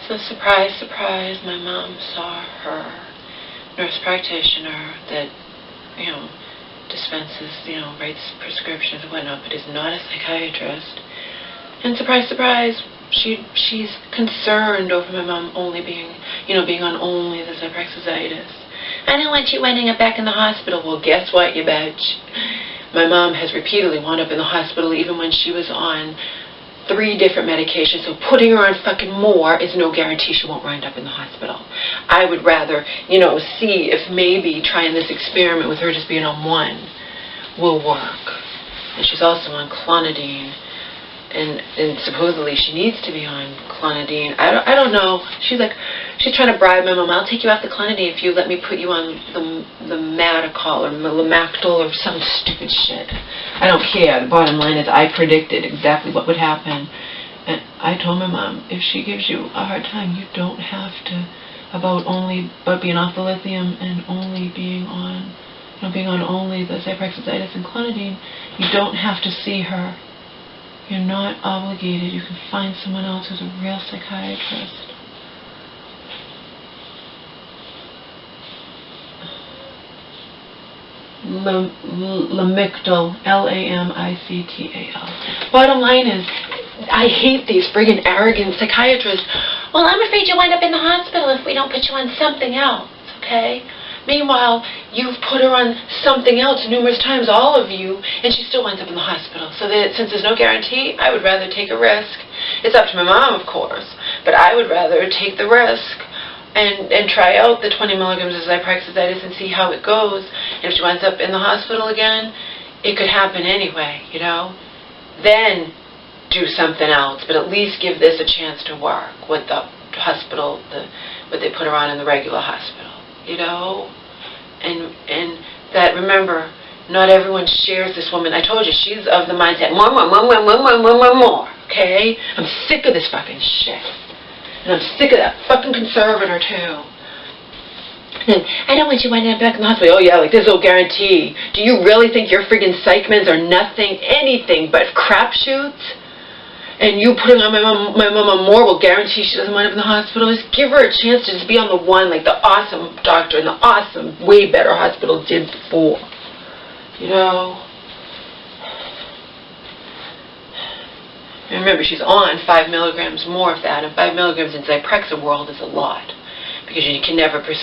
So surprise, surprise, my mom saw her nurse practitioner that, dispenses, writes prescriptions and whatnot, but is not a psychiatrist. And surprise, surprise, she's concerned over my mom only being on only the Zyprexa-itis. I don't want you winding up back in the hospital. Well, guess what, you bitch? My mom has repeatedly wound up in the hospital even when she was on 3 different medications, so putting her on fucking more is no guarantee she won't wind up in the hospital. I would rather, see if maybe trying this experiment with her just being on one will work. And she's also on clonidine, and supposedly she needs to be on clonidine. I don't know. She's trying to bribe my mom. I'll take you off the clonidine if you let me put you on the Madacol or Lamactal or some stupid shit. I don't care. The bottom line is I predicted exactly what would happen. And I told my mom, if she gives you a hard time, you don't have to, about being off the lithium and only being on, being on only the Zyprexa-itis and clonidine, you don't have to see her. You're not obligated. You can find someone else who's a real psychiatrist. Lamictal, Lamictal. Bottom line is, I hate these friggin' arrogant psychiatrists. Well, I'm afraid you'll wind up in the hospital if we don't put you on something else, okay? Meanwhile, you've put her on something else numerous times, all of you, and she still winds up in the hospital. So that, since there's no guarantee, I would rather take a risk. It's up to my mom, of course, but I would rather take the risk and try out the 20 milligrams of Zyprexa-itis and see how it goes. And if she winds up in the hospital again, it could happen anyway, Then do something else, but at least give this a chance to work with the hospital, what they put her on in the regular hospital. And that, remember, not everyone shares this woman. I told you, she's of the mindset, more, okay? I'm sick of this fucking shit. And I'm sick of that fucking conservator, too. And I don't want you winding up back in the hospital. Oh, yeah, there's no guarantee. Do you really think your friggin' psych meds are anything but crapshoots? And you putting on my mom on more will guarantee she doesn't wind up in the hospital. Just give her a chance to just be on the one like the awesome doctor in the awesome, way better hospital did before. And remember, she's on 5 milligrams more of that, and 5 milligrams in Zyprexa world is a lot, because you can never be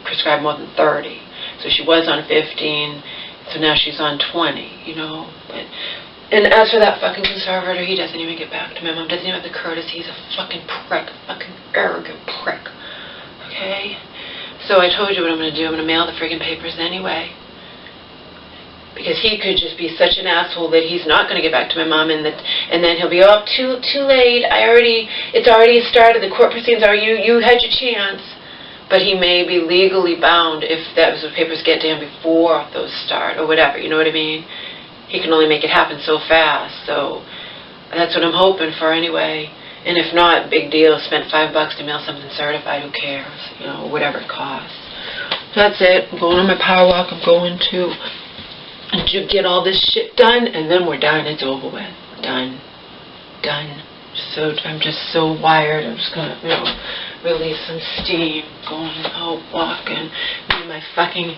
prescribed more than 30. So she was on 15, so now she's on 20, And as for that fucking conservator, he doesn't even get back to my mom. Doesn't even have the courtesy. He's a fucking prick. Fucking arrogant prick. Okay? So I told you what I'm going to do. I'm going to mail the friggin' papers anyway. Because he could just be such an asshole that he's not going to get back to my mom, and then he'll be, oh, too late. It's already started. The court proceedings are, you had your chance. But he may be legally bound if those papers get to him before those start or whatever. You know what I mean? He can only make it happen so fast, so that's what I'm hoping for anyway. And if not, big deal. Spent $5 to mail something certified. Who cares? Whatever it costs. So that's it. I'm going on my power walk. I'm going to get all this shit done, and then we're done. It's over with. Done. So I'm just so wired. I'm just gonna, release some steam. Going out walking. Me and my fucking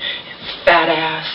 fat ass.